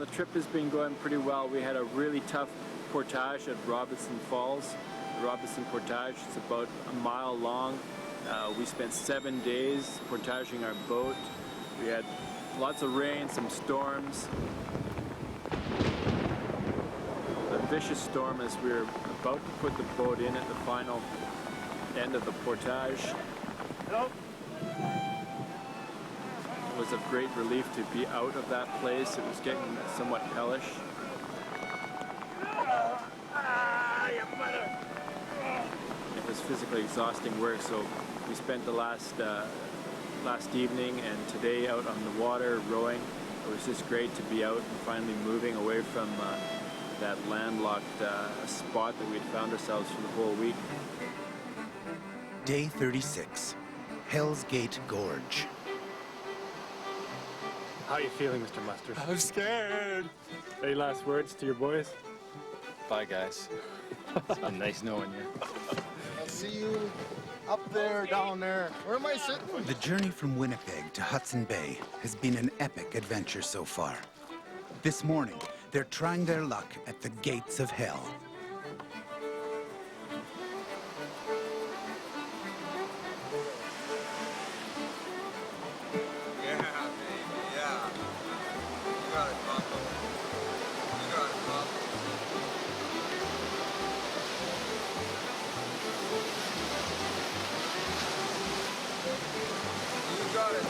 the trip has been going pretty well. We had a really tough portage at Robinson Falls. The Robinson Portage is about a mile long. We spent 7 days portaging our boat. We had lots of rain, some storms. A vicious storm as we were about to put the boat in at the final end of the portage. Hello? It was of great relief to be out of that place. It was getting somewhat hellish. It was physically exhausting work, so we spent the last evening and today out on the water rowing. It was just great to be out and finally moving away from that landlocked spot that we'd found ourselves for the whole week. Day 36, Hell's Gate Gorge. How are you feeling, Mr. Mustard? I'm scared. Any last words to your boys? Bye, guys. It's been nice knowing you. I'll see you up there, down there. Where am I sitting? The journey from Winnipeg to Hudson Bay has been an epic adventure so far. This morning, they're trying their luck at the gates of hell.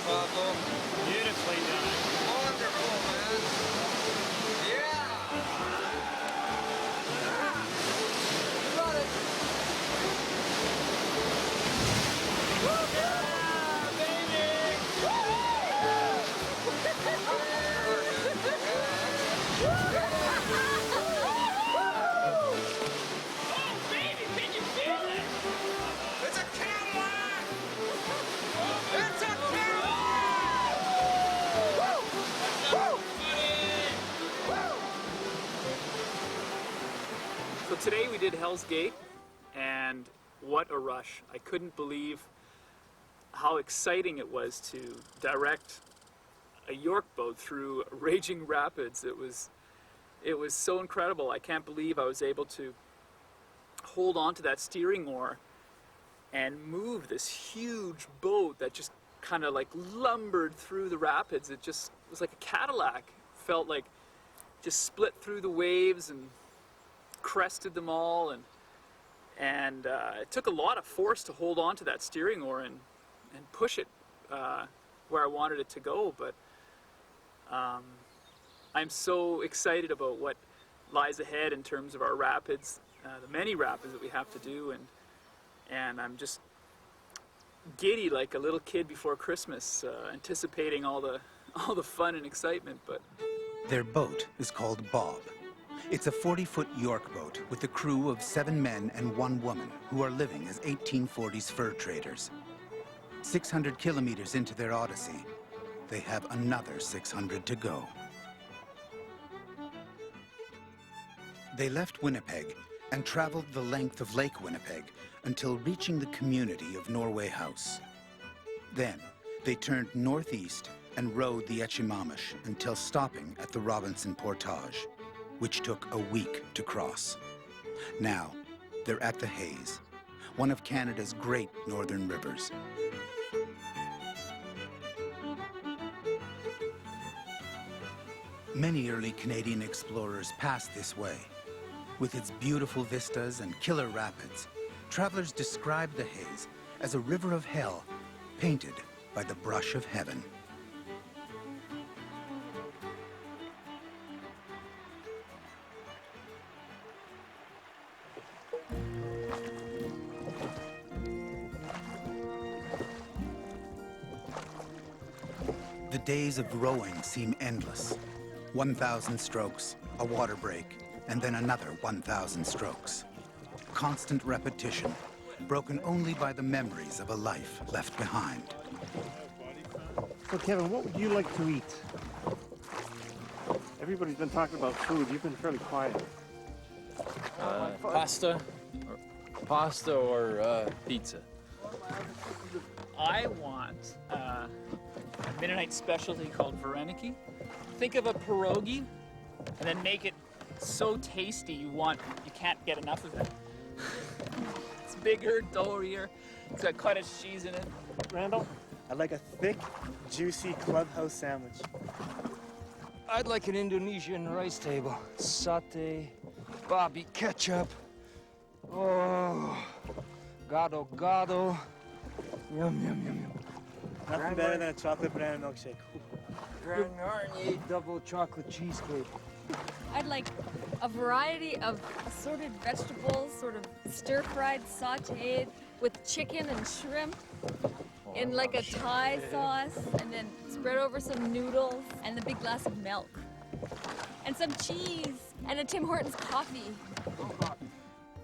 Pablo. Beautifully done. Wonderful, man. Yeah. You got it. Yeah, baby. Oh, baby, can you feel it? It's a Cadillac. It's a So today we did Hell's Gate, and what a rush. I couldn't believe how exciting it was to direct a York boat through raging rapids. It was so incredible. I can't believe I was able to hold on to that steering oar and move this huge boat that just kind of like lumbered through the rapids. It was like a Cadillac. Felt like just split through the waves and crested them all, and it took a lot of force to hold on to that steering oar and push it where I wanted it to go. But I'm so excited about what lies ahead in terms of our rapids, the many rapids that we have to do, and I'm just giddy like a little kid before Christmas, anticipating all the fun and excitement. But their boat is called Bob. It's a 40-foot York boat with a crew of 7 men and 1 woman who are living as 1840's fur traders. 600 kilometers into their odyssey, they have another 600 to go. They left Winnipeg and traveled the length of Lake Winnipeg until reaching the community of Norway House. Then, they turned northeast and rode the Echimamish until stopping at the Robinson Portage, which took a week to cross. Now, they're at the Hayes, one of Canada's great northern rivers. Many early Canadian explorers passed this way. With its beautiful vistas and killer rapids, travelers described the Hayes as a river of hell painted by the brush of heaven. The days of rowing seem endless. 1,000 strokes, a water break, and then another 1,000 strokes. Constant repetition, broken only by the memories of a life left behind. So Kevin, what would you like to eat? Everybody's been talking about food. You've been fairly quiet. Pasta or pizza. I want a Mennonite specialty called vareniki. Think of a pierogi, and then make it so tasty you can't get enough of it. It's bigger, doughier. It's got cottage cheese in it. Randall? I'd like a thick, juicy clubhouse sandwich. I'd like an Indonesian rice table. Satay, Bobby ketchup. Oh, gado gado. Yum, yum, yum, yum. Nothing better than a chocolate banana milkshake. Grand Marnier double chocolate cheesecake. I'd like a variety of assorted vegetables, sort of stir-fried, sautéed with chicken and shrimp in like a Thai sauce, and then spread over some noodles and a big glass of milk. And some cheese and a Tim Hortons coffee.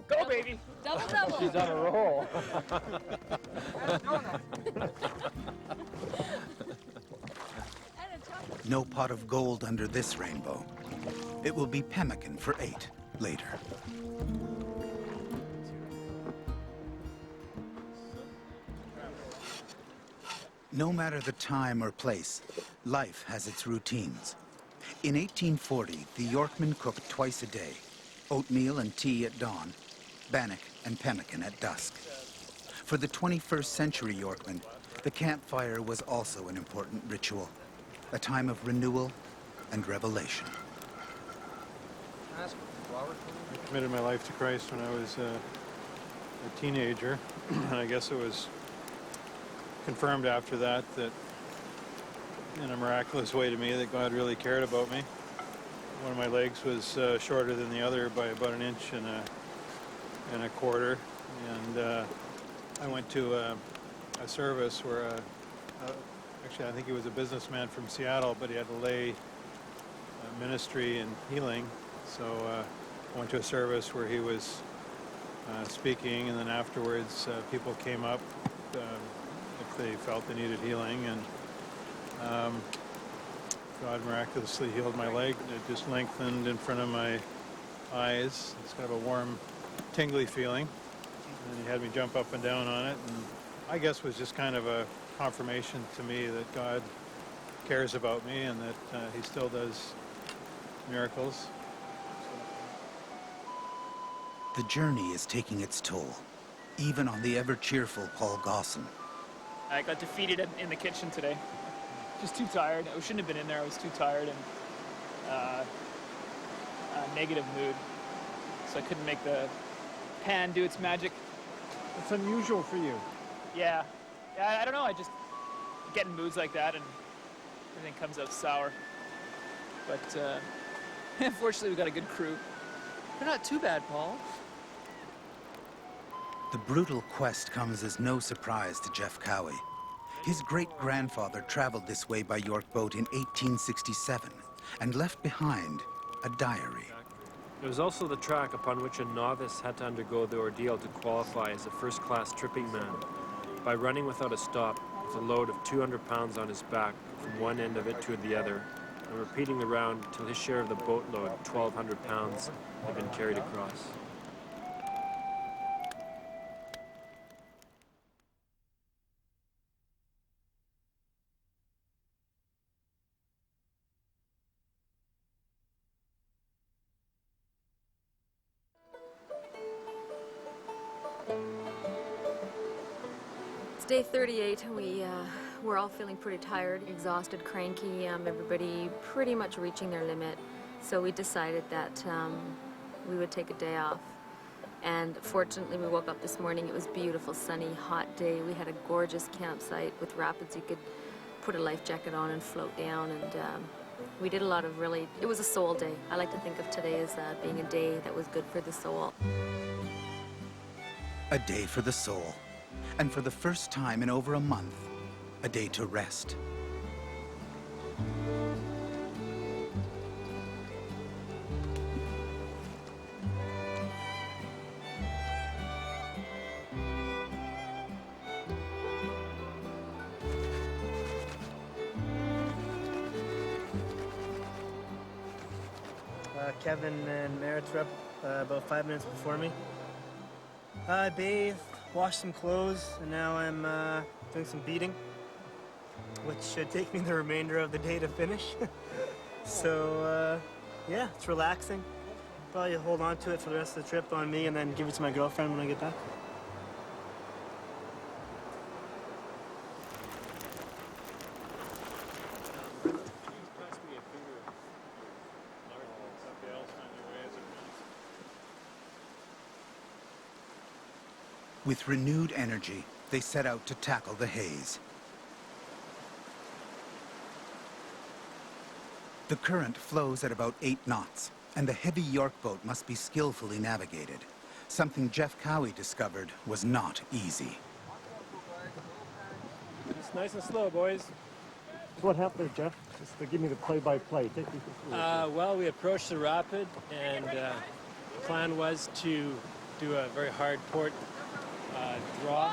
Go, baby! Double, double. She's on a roll. No pot of gold under this rainbow. It will be pemmican for 8 later. No matter the time or place, life has its routines. In 1840, the Yorkmen cooked twice a day, oatmeal and tea at dawn, bannock and pemmican at dusk. For the 21st century Yorkmen, the campfire was also an important ritual, a time of renewal and revelation. I committed my life to Christ when I was a teenager, and I guess it was confirmed after that in a miraculous way to me that God really cared about me. One of my legs was shorter than the other by about an inch and a quarter, and I went to a service where actually I think he was a businessman from Seattle, but he had a lay ministry and healing, so I went to a service where he was speaking, and then afterwards people came up if they felt they needed healing, and God miraculously healed my leg. It just lengthened in front of my eyes. It's kind of a warm, tingly feeling, and he had me jump up and down on it, and I guess was just kind of a confirmation to me that God cares about me and that he still does miracles. The journey is taking its toll, even on the ever-cheerful Paul Gosson. I got defeated in the kitchen today. Just too tired. I shouldn't have been in there. I was too tired and negative mood. So I couldn't make the pan do its magic. It's unusual for you. Yeah. I don't know. I just get in moods like that and everything comes out sour. But unfortunately, we got a good crew. They're not too bad, Paul. The brutal quest comes as no surprise to Jeff Cowie. His great-grandfather traveled this way by York boat in 1867 and left behind a diary. It was also the track upon which a novice had to undergo the ordeal to qualify as a first-class tripping man by running without a stop with a load of 200 pounds on his back from one end of it to the other, and repeating the round until his share of the boatload, 1,200 pounds, had been carried across. It's day 38. We're all feeling pretty tired, exhausted, cranky, everybody pretty much reaching their limit. So we decided that we would take a day off. And fortunately, we woke up this morning. It was beautiful, sunny, hot day. We had a gorgeous campsite with rapids. You could put a life jacket on and float down. And we did a lot of it was a soul day. I like to think of today as being a day that was good for the soul. A day for the soul. And for the first time in over a month, a day to rest. Kevin and Merritt's were up about 5 minutes before me. I bathed, washed some clothes, and now I'm doing some beating, which should take me the remainder of the day to finish. So, Yeah, it's relaxing. Probably hold on to it for the rest of the trip on me and then give it to my girlfriend when I get back. With renewed energy, they set out to tackle the haze. The current flows at about 8 knots, and the heavy York boat must be skillfully navigated. Something Jeff Cowie discovered was not easy. It's nice and slow, boys. So what happened there, Jeff? Just to give me the play-by-play. Take me through. Well, we approached the rapid, and the plan was to do a very hard port draw.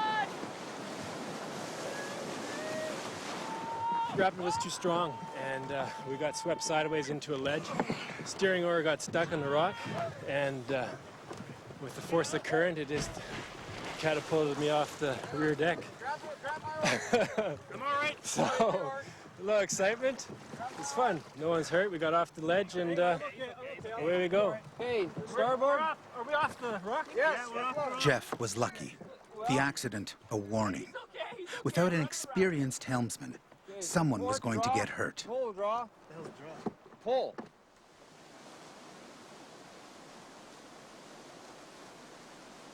The rapid was too strong, and we got swept sideways into a ledge. Steering oar got stuck on the rock, and with the force of the current, it just catapulted me off the rear deck. I'm all right. So, a little excitement. It's fun. No one's hurt. We got off the ledge, and away we go. Hey, starboard. Are we off the rock? Yes. Jeff was lucky. The accident, a warning. Without an experienced helmsman, someone was going to get hurt. Pull, draw. Pull.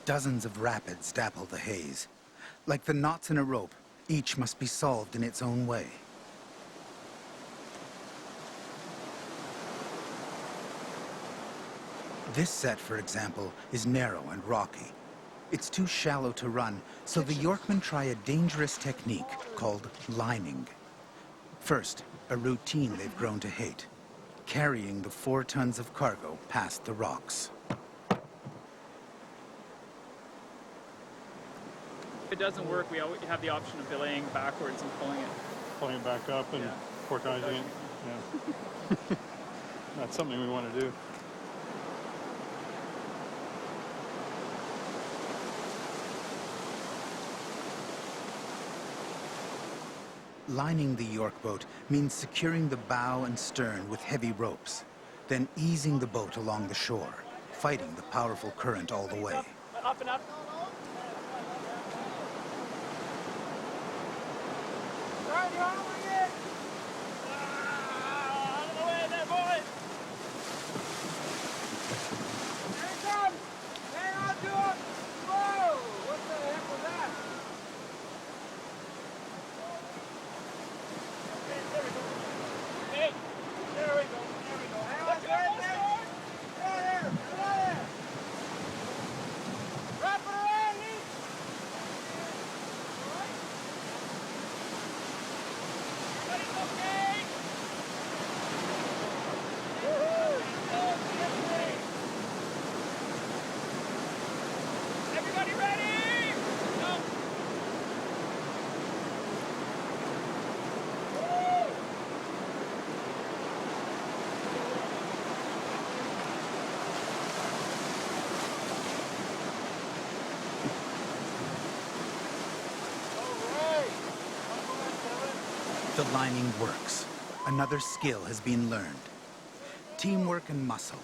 Dozens of rapids dapple the haze. Like the knots in a rope, each must be solved in its own way. This set, for example, is narrow and rocky. It's too shallow to run, so the Yorkmen try a dangerous technique called lining. First, a routine they've grown to hate, carrying the 4 tons of cargo past the rocks. If it doesn't work, we always have the option of belaying backwards and pulling it. Pulling it back up and portaging it. Yeah. That's something we want to do. Lining the York boat means securing the bow and stern with heavy ropes, then easing the boat along the shore, fighting the powerful current all the way. Up and up. Out of the way there, boys! Here it comes. Hang on to it. Whoa! What the heck was that? Hey, there we go. There we go. Hang on to it, man. There. Wrap it around me. Everybody's okay. Everybody ready? Go. The lining works. Another skill has been learned. Teamwork and muscle,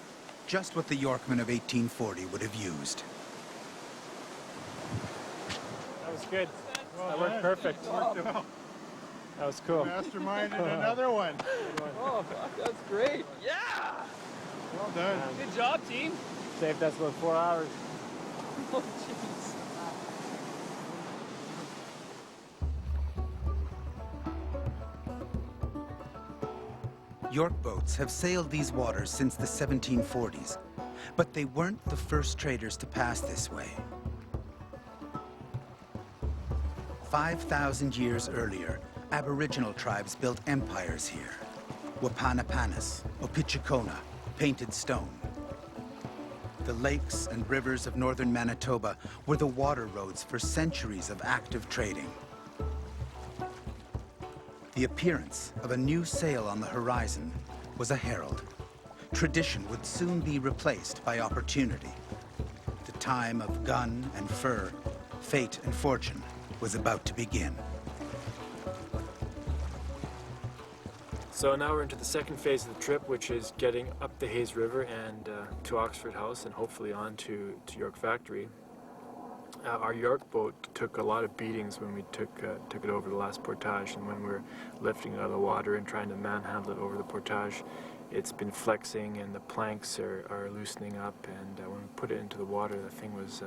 just what the Yorkmen of 1840 would have used. That was good. That worked perfect. That was cool. Masterminded another one. Oh, that's great. Yeah! Well done. Good job, team. Saved us about 4 hours. Oh, jeez. York boats have sailed these waters since the 1740s, but they weren't the first traders to pass this way. 5,000 years earlier, Aboriginal tribes built empires here. Wapanapanas, Opichikona, Painted Stone. The lakes and rivers of northern Manitoba were the water roads for centuries of active trading. The appearance of a new sail on the horizon was a herald. Tradition would soon be replaced by opportunity. The time of gun and fur, fate and fortune was about to begin. So now we're into the second phase of the trip, which is getting up the Hayes River and to Oxford House and hopefully on to York Factory. Our York boat took a lot of beatings when we took it over the last portage, and when we were lifting it out of the water and trying to manhandle it over the portage, it's been flexing and the planks are loosening up, and when we put it into the water, the thing was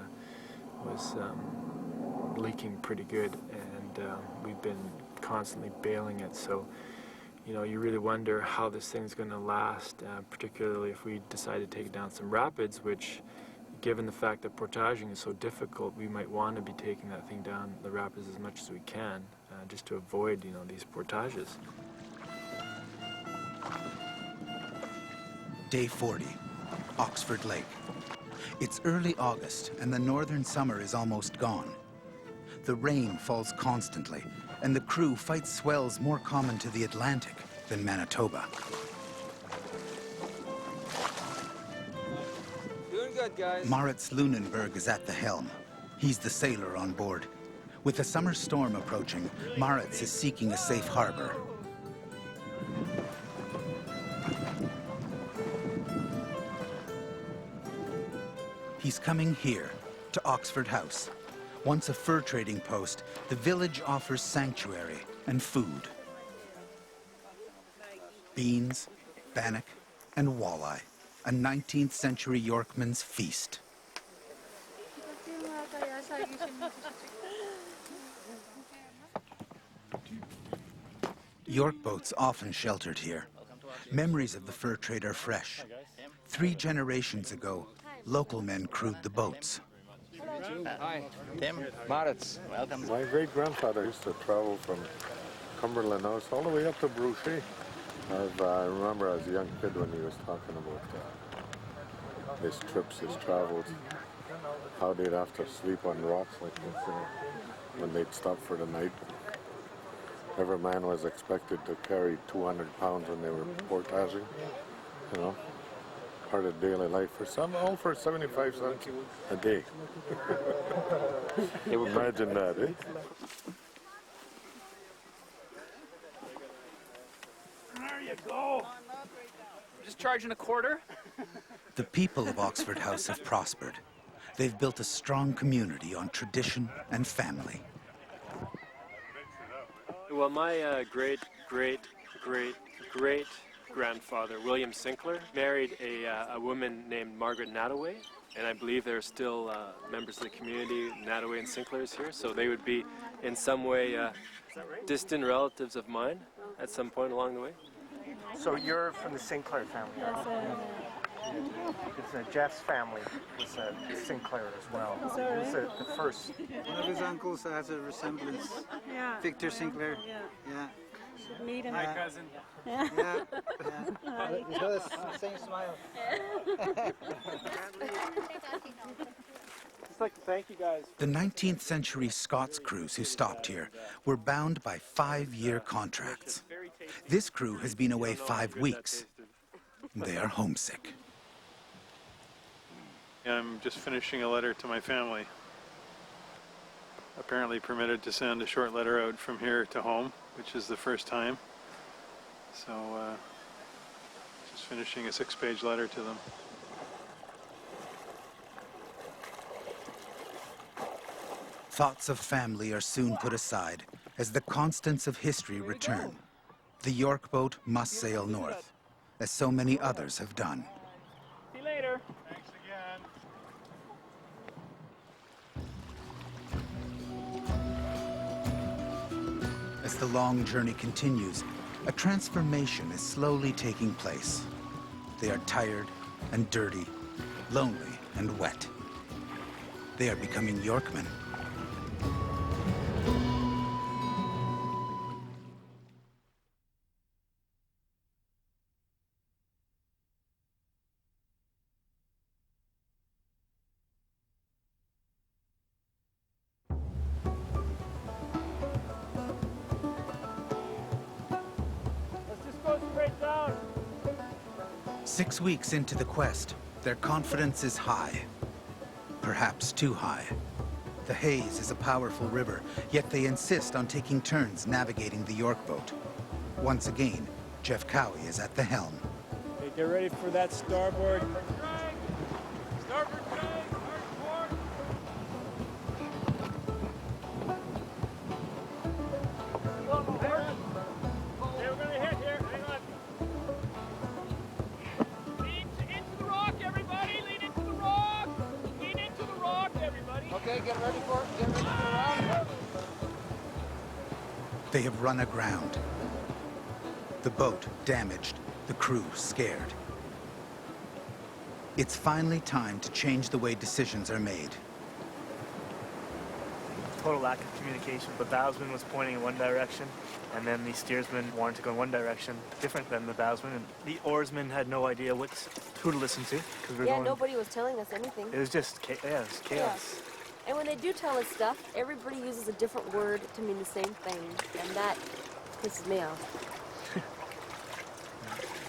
leaking pretty good, and we've been constantly bailing it. So, you know, you really wonder how this thing's going to last, particularly if we decide to take it down some rapids, which, given the fact that portaging is so difficult, we might want to be taking that thing down the rapids as much as we can, just to avoid, you know, these portages. Day 40, Oxford Lake. It's early August, and the northern summer is almost gone. The rain falls constantly, and the crew fights swells more common to the Atlantic than Manitoba. Doing good, guys. Maritz Lunenberg is at the helm. He's the sailor on board. With the summer storm approaching, Maritz is seeking a safe harbor. He's coming here, to Oxford House. Once a fur trading post, the village offers sanctuary and food. Beans, bannock, and walleye. A 19th century Yorkman's feast. York boats often sheltered here. Memories of the fur trade are fresh. 3 generations ago, local men crewed the boats. Hi, Tim. Maritz. Welcome. My great-grandfather used to travel from Cumberland House all the way up to Bruchet. I remember as a young kid when he was talking about his trips, his travels, how they'd have to sleep on rocks like this when they'd stop for the night. Every man was expected to carry 200 pounds when they were portaging, you know, part of daily life. For some, all for 75 cents a day. Imagine that, eh? There you go. Just charging a quarter. The people of Oxford House have prospered. They've built a strong community on tradition and family. Well, my great-great-great-grandfather, William Sinclair, married a woman named Margaret Nataway, and I believe there are still members of the community, Nataway and Sinclairs here, so they would be in some way distant relatives of mine at some point along the way. So you're from the Sinclair family? Yes, It's Jeff's family was Sinclair as well. He was the first. One of his uncles has a resemblance. Yeah. Victor Sinclair. Yeah. Meet him. My cousin. Yeah. Yeah. He does. Same smile. Just like to thank you guys. The 19th century Scots crews who stopped here were bound by 5-year contracts. This crew has been away 5 weeks. They are homesick. I'm just finishing a letter to my family. Apparently permitted to send a short letter out from here to home, which is the first time. So, just finishing a 6-page letter to them. Thoughts of family are soon put aside as the constants of history return. The York boat must sail north, as so many others have done. See you later. Thanks again. As the long journey continues, a transformation is slowly taking place. They are tired and dirty, lonely and wet. They are becoming Yorkmen. Let's just go straight down. 6 weeks into the quest, their confidence is high. Perhaps too high. The Hayes is a powerful river, yet they insist on taking turns navigating the York boat. Once again, Jeff Cowie is at the helm. Okay, get ready for that starboard. Starboard drag, hard port. Okay, we're gonna hit here. Hang on. Lean into the rock, everybody. Lean into the rock. Lean into the rock, everybody. Okay, get ready for it. Get ready for the round. They have run aground. The boat damaged, the crew scared. It's finally time to change the way decisions are made. Total lack of communication. The bowsman was pointing in one direction, and then the steersman wanted to go in one direction, different than the bowsman. And the oarsman had no idea who to listen to, because we're going. Nobody was telling us anything. It was just it was chaos. Yeah. And when they do tell us stuff, everybody uses a different word to mean the same thing, and that pisses me off.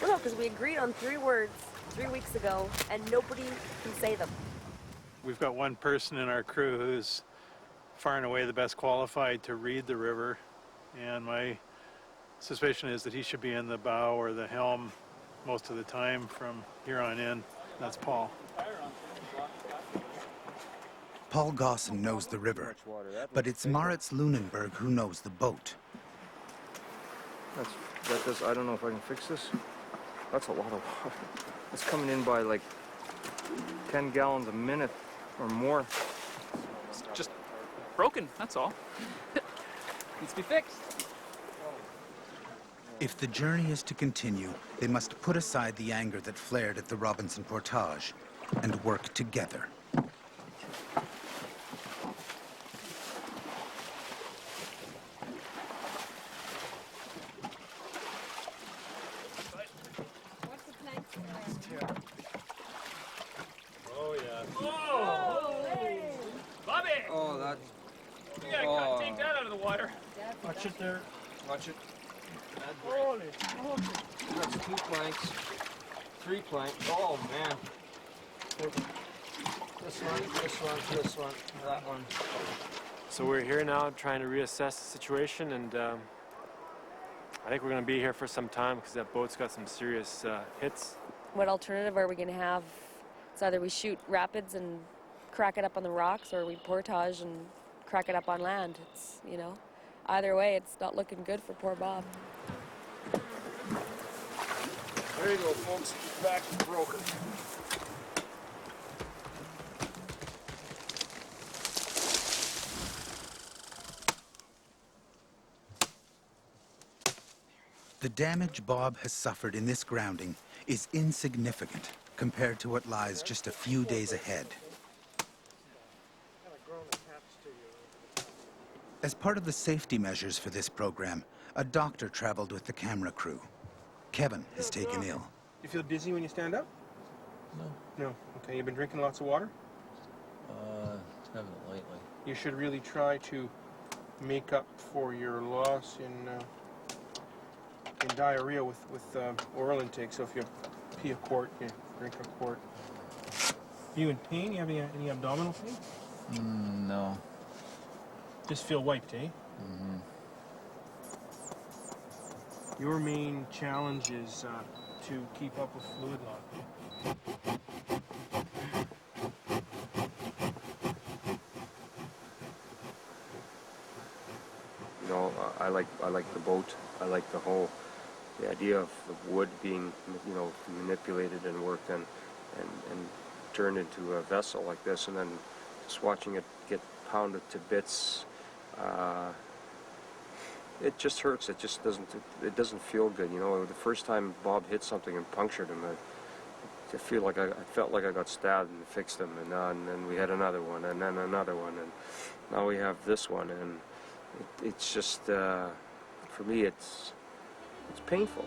Well, no, because we agreed on 3 words 3 weeks ago, and nobody can say them. We've got one person in our crew who's far and away the best qualified to read the river, and my suspicion is that he should be in the bow or the helm most of the time from here on in. That's Paul. Paul Gosson knows the river, but it's Maritz Lunenberg who knows the boat. I don't know if I can fix this. That's a lot of water. It's coming in by like 10 gallons a minute or more. It's just broken, that's all. Needs to be fixed. If the journey is to continue, they must put aside the anger that flared at the Robinson Portage and work together. Oh, yeah. Oh! Bobby! Oh, that. You gotta take that out of the water. Watch it there. Watch it. Holy smoke. That's 2 planks, 3 planks. Oh, man. This one, that one. So we're here now trying to reassess the situation, and I think we're going to be here for some time because that boat's got some serious hits. What alternative are we going to have? It's either we shoot rapids and crack it up on the rocks, or we portage and crack it up on land. It's, either way, it's not looking good for poor Bob. There you go, folks. Back broken. The damage Bob has suffered in this grounding is insignificant compared to what lies just a few days ahead. As part of the safety measures for this program, a doctor traveled with the camera crew. Kevin has taken ill. You feel dizzy when you stand up? No. No. Okay, you've been drinking lots of water? Haven't lately. You should really try to make up for your loss in diarrhea with oral intake. So if you pee a quart, you drink a quart. Are you in pain? You have any abdominal pain? No. Just feel wiped, eh? Mm-hmm. Your main challenge is to keep up with fluid loss. I like the boat. I like the idea of wood being, manipulated and worked and turned into a vessel like this, and then just watching it get pounded to bits. It just hurts. It just doesn't feel good. The first time Bob hit something and punctured him, I felt like I got stabbed and fixed him, and then we had another one, and then another one, and now we have this one, and it's just for me it's painful.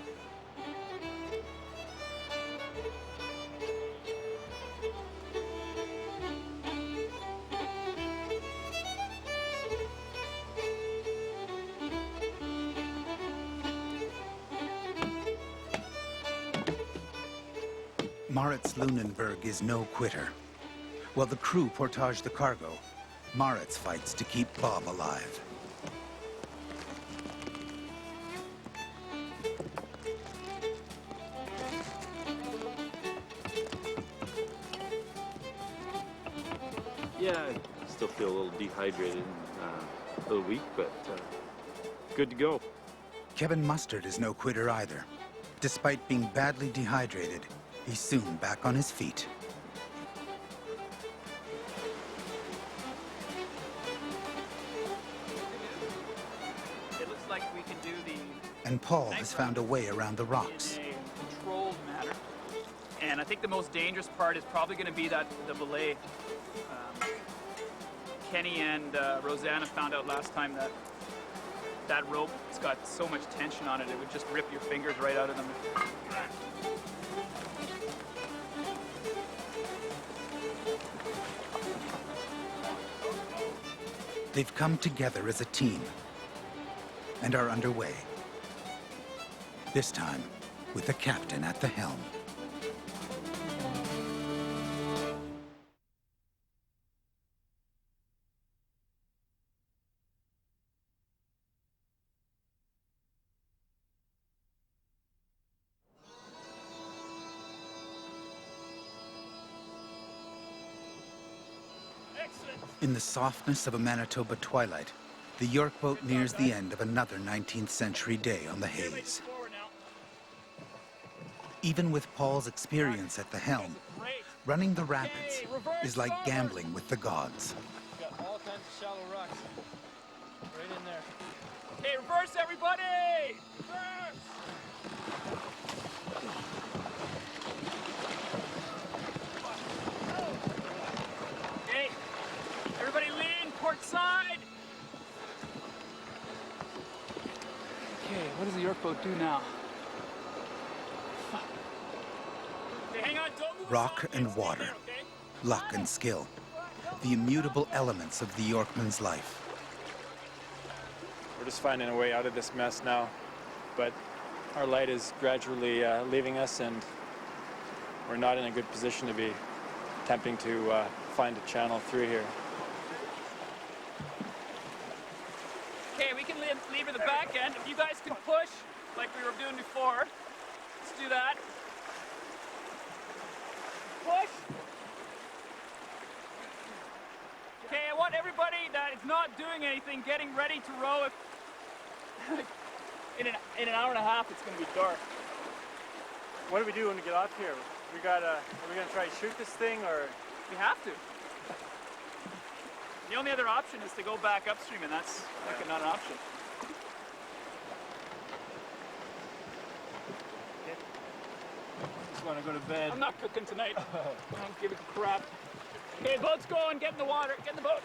Maritz Lunenberg is no quitter. While the crew portage the cargo, Maritz fights to keep Bob alive. Yeah, I still feel a little dehydrated and a little weak, but good to go. Kevin Mustard is no quitter either. Despite being badly dehydrated, he's soon back on his feet. It looks like we can do the And Paul has found a way around the rocks. in a controlled manner. And I think the most dangerous part is probably going to be the belay. Kenny and Rosanna found out last time that rope has got so much tension on it, it would just rip your fingers right out of them. They've come together as a team and are underway. This time with the captain at the helm. In the softness of a Manitoba twilight, the York boat nears the end of another 19th century day on the Hayes. Even with Paul's experience at the helm, running the rapids is like gambling with the gods. Got all kinds of shallow rocks right in there. Okay, reverse everybody! Reverse! Okay, everybody lean, port side! Okay, what does the York boat do now? Okay, hang on, don't move. Rock and water, luck and skill, the immutable elements of the Yorkman's life. We're just finding a way out of this mess now, but our light is gradually leaving us, and we're not in a good position to be attempting to find a channel through here. Okay, we can leave at the back end. If you guys can push like we were doing before, let's do that. Push. Okay, I want everybody that is not doing anything getting ready to row. In an hour and a half, it's going to be dark. What do we do when we get off here? Are we gonna try to shoot this thing, or? We have to. The only other option is to go back upstream, and that's like not an option. Just want to go to bed. I'm not cooking tonight. I don't give a crap. Okay, boat's going. Get in the water. Get in the boat.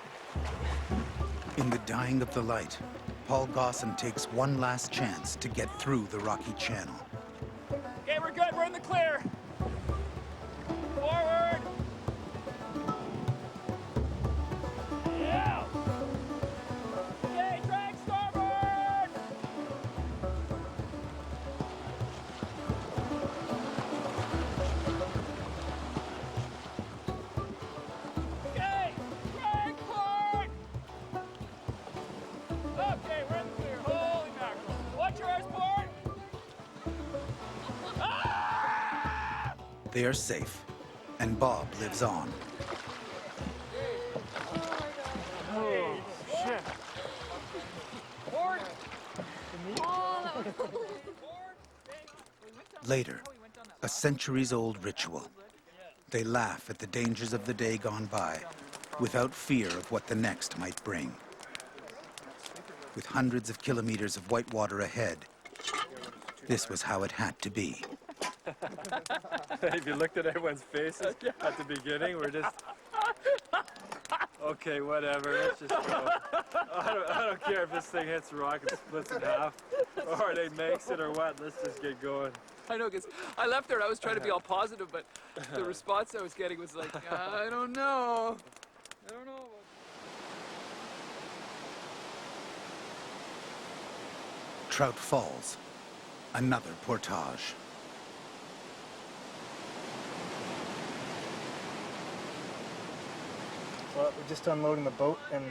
In the dying of the light, Paul Gosson takes one last chance to get through the rocky channel. Okay, we're good. We're in the clear. Forward. Yeah. Okay, drag starboard. Okay, drag port. Okay, we're in the clear. Holy mackerel. Watch your oars, port. Ah! They are safe, and Bob lives on. Oh, shit. Port. Later, a centuries-old ritual. They laugh at the dangers of the day gone by, without fear of what the next might bring. With hundreds of kilometers of whitewater ahead, this was how it had to be. If you looked at everyone's faces at the beginning, we're just... Okay, whatever, let's just go. I don't care if this thing hits the rock and splits in half, or it makes it or what, let's just get going. I know, because I left there and I was trying to be all positive, but the response I was getting was like, I don't know. I don't know. Trout Falls, another portage. Well, we're just unloading the boat and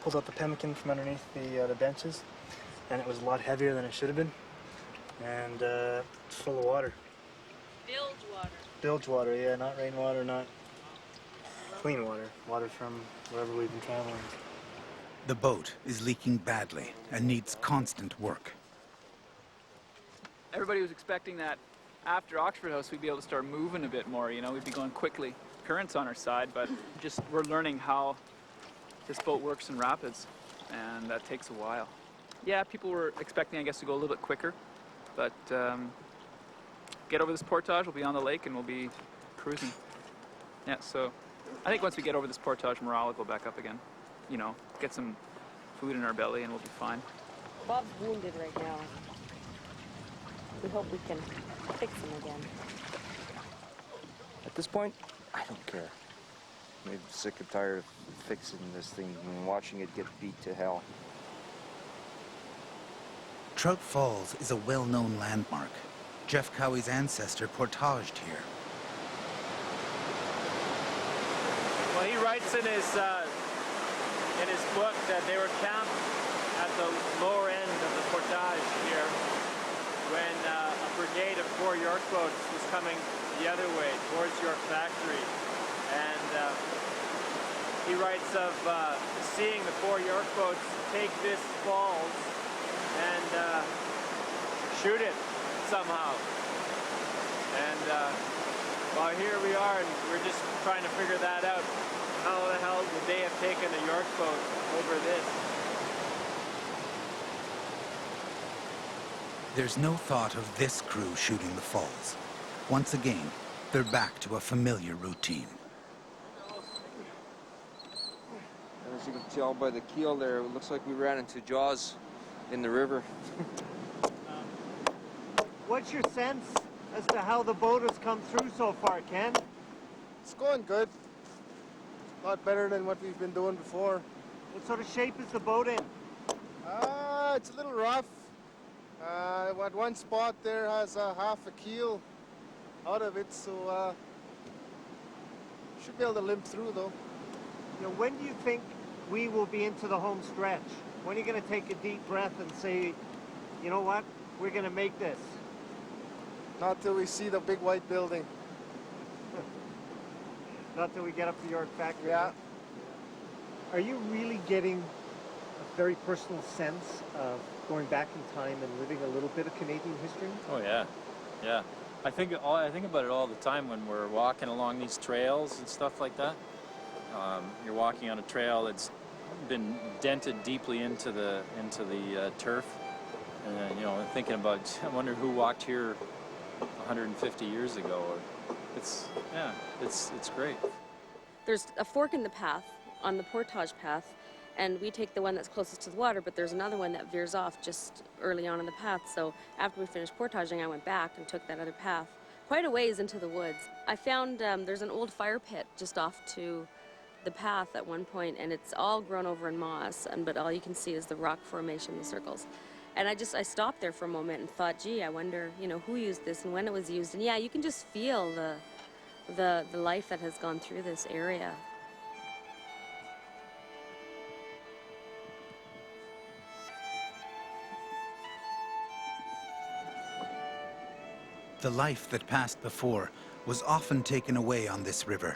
pulled out the pemmican from underneath the benches, and it was a lot heavier than it should have been, and it's full of water. Bilge water. Bilge water, yeah, not rainwater, not clean water. Water from wherever we've been traveling. The boat is leaking badly and needs constant work. Everybody was expecting that after Oxford House we'd be able to start moving a bit more, you know, we'd be going quickly. Current's on our side, but just we're learning how this boat works in rapids, and that takes a while. Yeah, people were expecting, I guess, to go a little bit quicker, but get over this portage, we'll be on the lake and we'll be cruising. Yeah, so I think once we get over this portage, morale will go back up again. You know, get some food in our belly and we'll be fine. Bob's wounded right now. We hope we can fix him again. At this point, I don't care. I'm sick and tired of fixing this thing and watching it get beat to hell. Trout Falls is a well-known landmark. Jeff Cowie's ancestor portaged here. Well, he writes in his book that they were camped at the lower end of the portage here when a brigade of 4 York boats was coming the other way towards York Factory, and he writes of seeing the 4 York boats take this falls and shoot it somehow. And well, here we are, and we're just trying to figure that out. How the hell would they have taken a York boat over this? There's no thought of this crew shooting the falls. Once again, they're back to a familiar routine. As you can tell by the keel there, it looks like we ran into jaws in the river. What's your sense as to how the boat has come through so far, Ken? It's going good. A lot better than what we've been doing before. What sort of shape is the boat in? It's a little rough. At one spot there has half a keel out of it, so should be able to limp through though. You know, when do you think we will be into the home stretch? When are you going to take a deep breath and say, you know what, we're going to make this? Not till we see the big white building. Not till we get up to York Factory. Yeah. Are you really getting a very personal sense of going back in time and living a little bit of Canadian history? Oh yeah, yeah. I think about it all the time when we're walking along these trails and stuff like that. You're walking on a trail that's been dented deeply into the turf, and you know, thinking about, I wonder who walked here 150 years ago. It's great. There's a fork in the path, on the portage path, and we take the one that's closest to the water, but there's another one that veers off just early on in the path. So after we finished portaging, I went back and took that other path quite a ways into the woods. I found there's an old fire pit just off to the path at one point, and it's all grown over in moss, but all you can see is the rock formation, the circles. And I stopped there for a moment and thought, gee, I wonder, you know, who used this and when it was used. And yeah, you can just feel the life that has gone through this area. The life that passed before was often taken away on this river.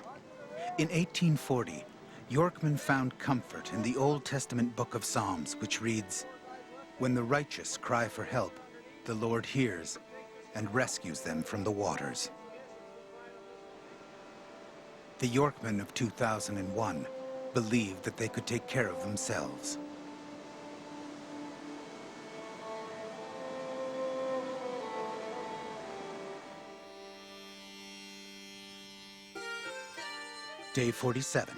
In 1840, Yorkmen found comfort in the Old Testament book of Psalms, which reads, "When the righteous cry for help, the Lord hears and rescues them from the waters." The Yorkmen of 2001 believed that they could take care of themselves. Day 47.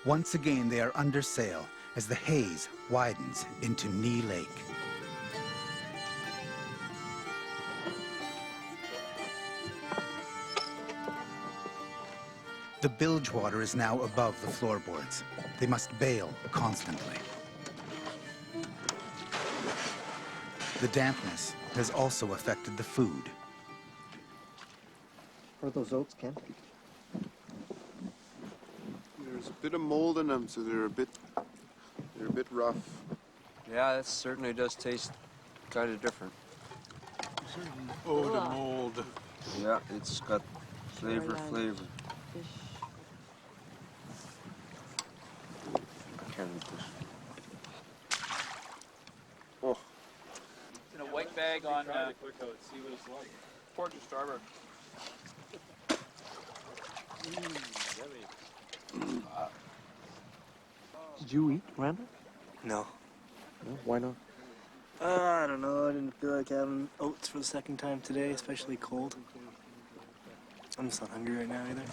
Once again, they are under sail as the haze widens into Knee Lake. The bilge water is now above the floorboards. They must bail constantly. The dampness has also affected the food. What are those oats, Ken? There's a bit of mold in them, so they're a bit rough. Yeah, that certainly does taste kind of different. Oh, the mold. Yeah, it's got flavor. carry this. Oh. It's in a white bag on see what it's like. port to starboard. Did you eat, Randall? No. No? Why not? I don't know. I didn't feel like having oats for the second time today, especially cold. I'm just not hungry right now either.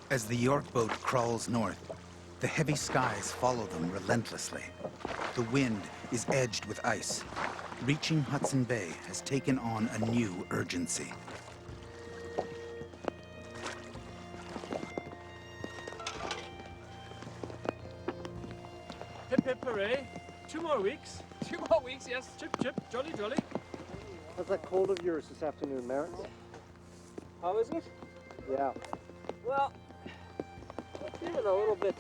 As the York boat crawls north, the heavy skies follow them relentlessly. The wind is edged with ice. Reaching Hudson Bay has taken on a new urgency. Hip hip hooray. 2 more weeks. 2 more weeks, yes. Chip chip, jolly jolly. How's that cold of yours this afternoon, Merritt? How is it? Yeah. Well, I'm feeling a little bit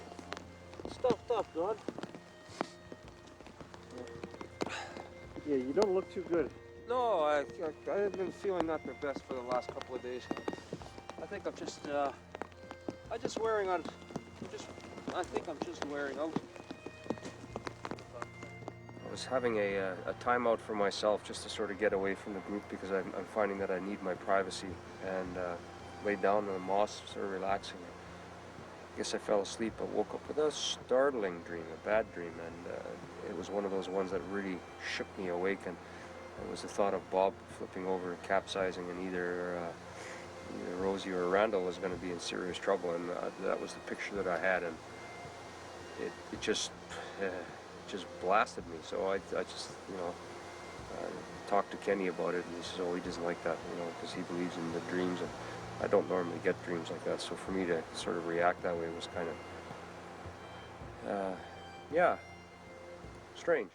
stuffed up, Don. Yeah, you don't look too good. No, I've been feeling not the best for the last couple of days. I think I'm just wearing on. I think I'm just wearing out. I was having a timeout for myself just to sort of get away from the group because I'm finding that I need my privacy, and laid down on the moss, sort of relaxing. I guess I fell asleep. I woke up with a startling dream, a bad dream, and it was one of those ones that really shook me awake, and it was the thought of Bob flipping over and capsizing, and either Rosie or Randall was going to be in serious trouble, and that was the picture that I had, and it just blasted me. So I just, talked to Kenny about it, and he says, oh, he doesn't like that, because he believes in the dreams, and I don't normally get dreams like that. So for me to sort of react that way was kind of, yeah, strange.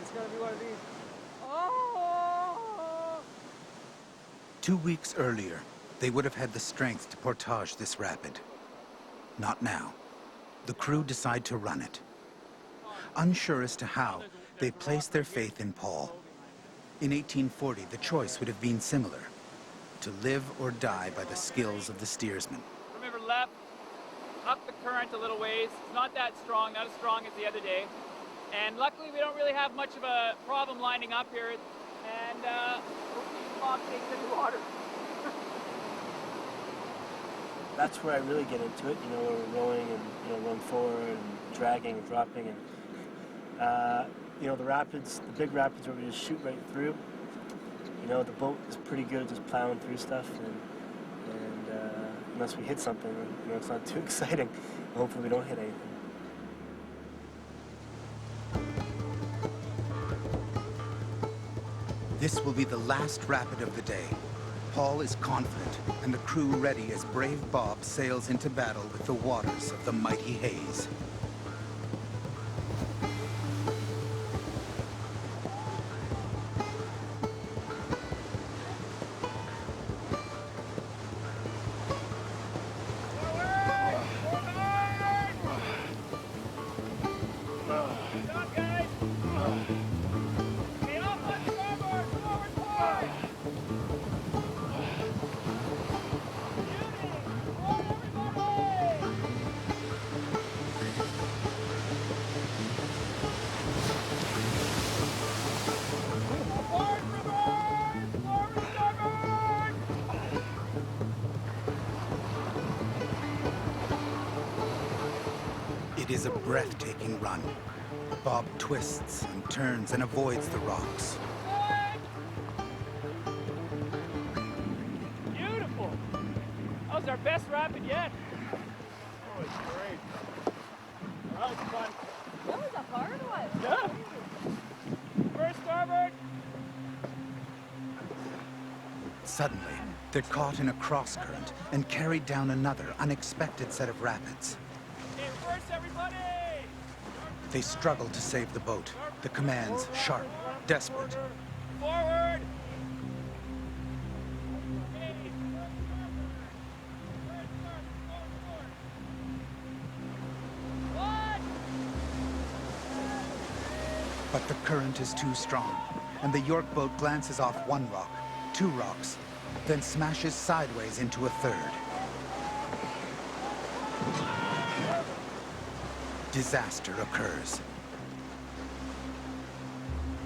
It's gonna be one of these. 2 weeks earlier, they would have had the strength to portage this rapid. Not now. The crew decide to run it. Unsure as to how, they place their faith in Paul. In 1840, the choice would have been similar: to live or die by the skills of the steersman. Remember, left, up the current a little ways. It's not that strong, not as strong as the other day. And luckily, we don't really have much of a problem lining up here. And Bob takes in the water. That's where I really get into it, where we're rowing and going forward and dragging and dropping, and the rapids, the big rapids where we just shoot right through. The boat is pretty good at just plowing through stuff, and unless we hit something, it's not too exciting. Hopefully we don't hit anything. This will be the last rapid of the day. Paul is confident, and the crew ready as brave Bob sails into battle with the waters of the mighty Hayes. It is a breathtaking run. Bob twists and turns and avoids the rocks. Beautiful. That was our best rapid yet. Oh, it's great. That was fun. That was a hard one. Yeah. First starboard. Suddenly, they're caught in a cross-current and carried down another unexpected set of rapids. Okay, reverse, everybody. They struggle to save the boat. The commands sharp, desperate. Forward. But the current is too strong, and the York boat glances off one rock, two rocks, then smashes sideways into a third. Disaster occurs.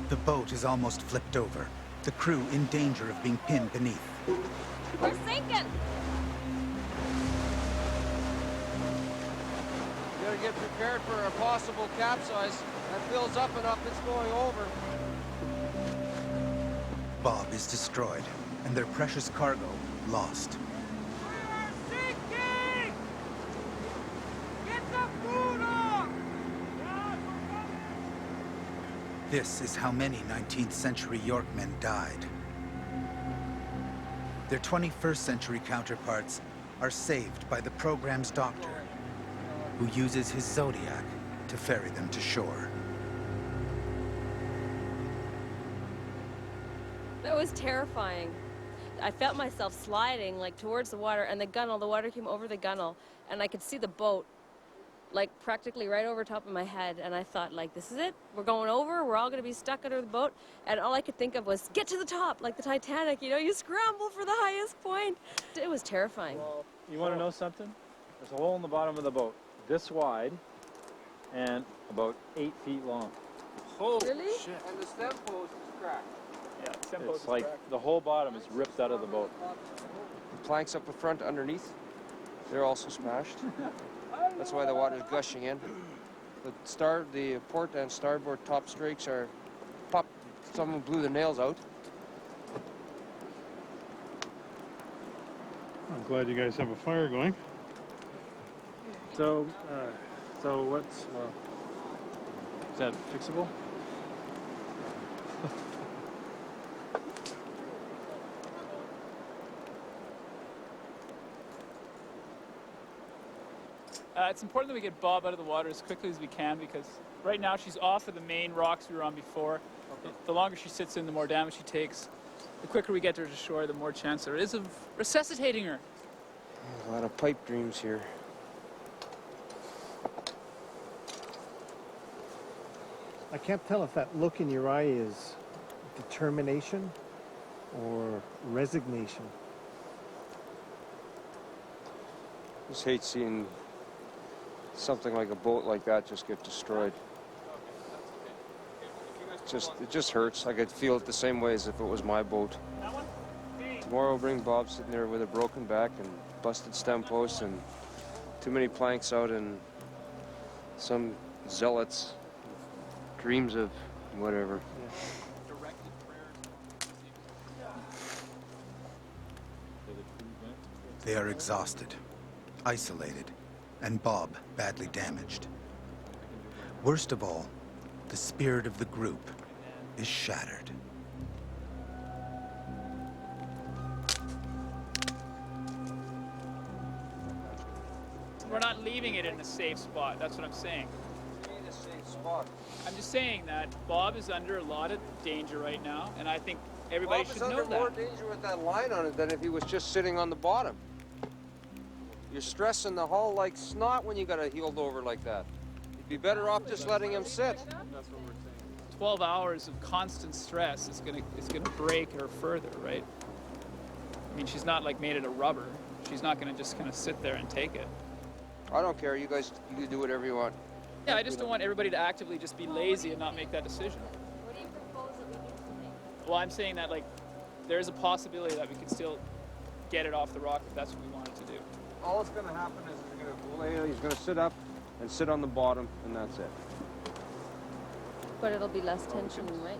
The boat is almost flipped over, the crew in danger of being pinned beneath. We're sinking! You gotta get prepared for a possible capsize. That fills up and up, it's going over. Bob is destroyed, and their precious cargo lost. Sinking! Get the food off! This is how many 19th century Yorkmen died. Their 21st century counterparts are saved by the program's doctor, who uses his Zodiac to ferry them to shore. That was terrifying. I felt myself sliding like towards the water, and the water came over the gunnel, and I could see the boat like practically right over top of my head, and I thought, like, this is it? We're going over, we're all gonna be stuck under the boat, and all I could think of was, get to the top, like the Titanic, you know, you scramble for the highest point. It was terrifying. Well, you wanna know something? There's a hole in the bottom of the boat, this wide, and about 8 feet long. Holy Really? shit. And the stem post is cracked. Yeah, the stem post It's is like cracked. the whole bottom is ripped out of the boat. The planks up the front underneath, they're also smashed. That's why the water's gushing in. The port and starboard top strakes are popped. Someone blew the nails out. I'm glad you guys have a fire going. So what's, is that fixable? It's important that we get Bob out of the water as quickly as we can, because right now she's off of the main rocks we were on before. Okay. The longer she sits in, the more damage she takes. The quicker we get her to shore, the more chance there is of resuscitating her. A lot of pipe dreams here. I can't tell if that look in your eye is determination or resignation. Just hate seeing something like a boat like that just get destroyed. It just hurts. I could feel it the same way as if it was my boat. Tomorrow I'll bring Bob sitting there with a broken back and busted stem posts and too many planks out and some zealots dreams of whatever. They are exhausted, isolated, and Bob badly damaged. Worst of all, the spirit of the group is shattered. We're not leaving it in a safe spot, that's what I'm saying. In a safe spot. I'm just saying that Bob is under a lot of danger right now, and I think everybody should know that. Bob is under more danger with that line on it than if he was just sitting on the bottom. You're stressing the hull like snot when you got a heeled over like that. You'd be better off just letting him sit. That's what we're saying. 12 hours of constant stress is gonna break her further, right? I mean, she's not like made out of rubber. She's not gonna just kind of sit there and take it. I don't care. You guys, you can do whatever you want. Yeah, I just don't want everybody to actively just be lazy and not make that decision. What do you propose that we do tonight? Well, I'm saying that, like, there's a possibility that we could still get it off the rock if that's what we wanted to do. All that's going to happen is he's going to sit up and sit on the bottom, and that's it. But it'll be less tension, right?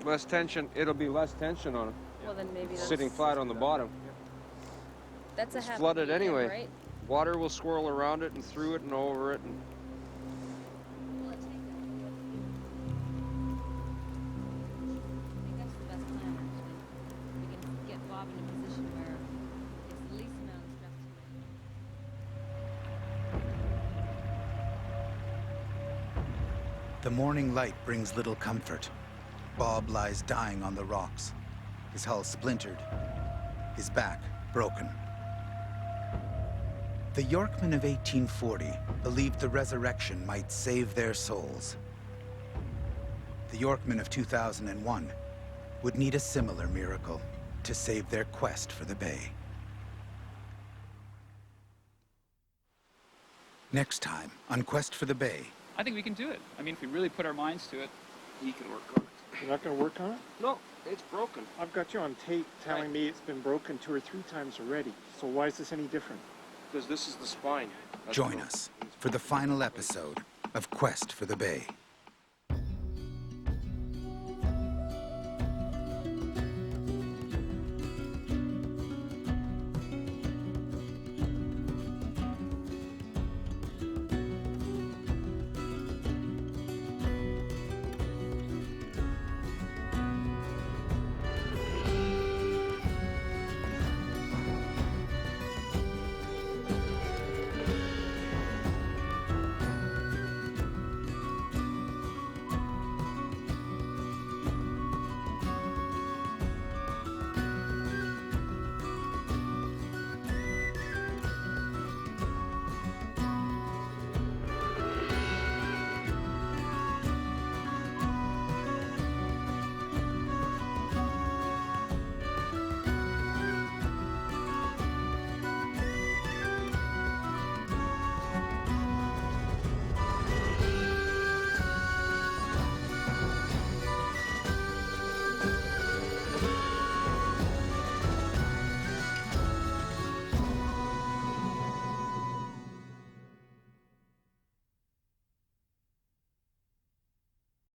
Less tension. It'll be less tension on him. Well, then maybe that's... Sitting flat on the bottom. That's a It's happy flooded medium, anyway. right? Water will swirl around it and through it and over it. And Will it take it? I think that's the best plan, actually. We can get Bob in a position where it's the least amount of stress to it. The morning light brings little comfort. Bob lies dying on the rocks, his hull splintered, his back broken. The Yorkmen of 1840 believed the resurrection might save their souls. the Yorkmen of 2001 would need a similar miracle to save their quest for the bay. Next time on Quest for the Bay. I think we can do it. I mean, if we really put our minds to it, we can work on it. You're not going to work on it? No, it's broken. I've got you on tape telling me it's been broken 2 or 3 times already. So why is this any different? Because this is the spine. Join us for the final episode of Quest for the Bay.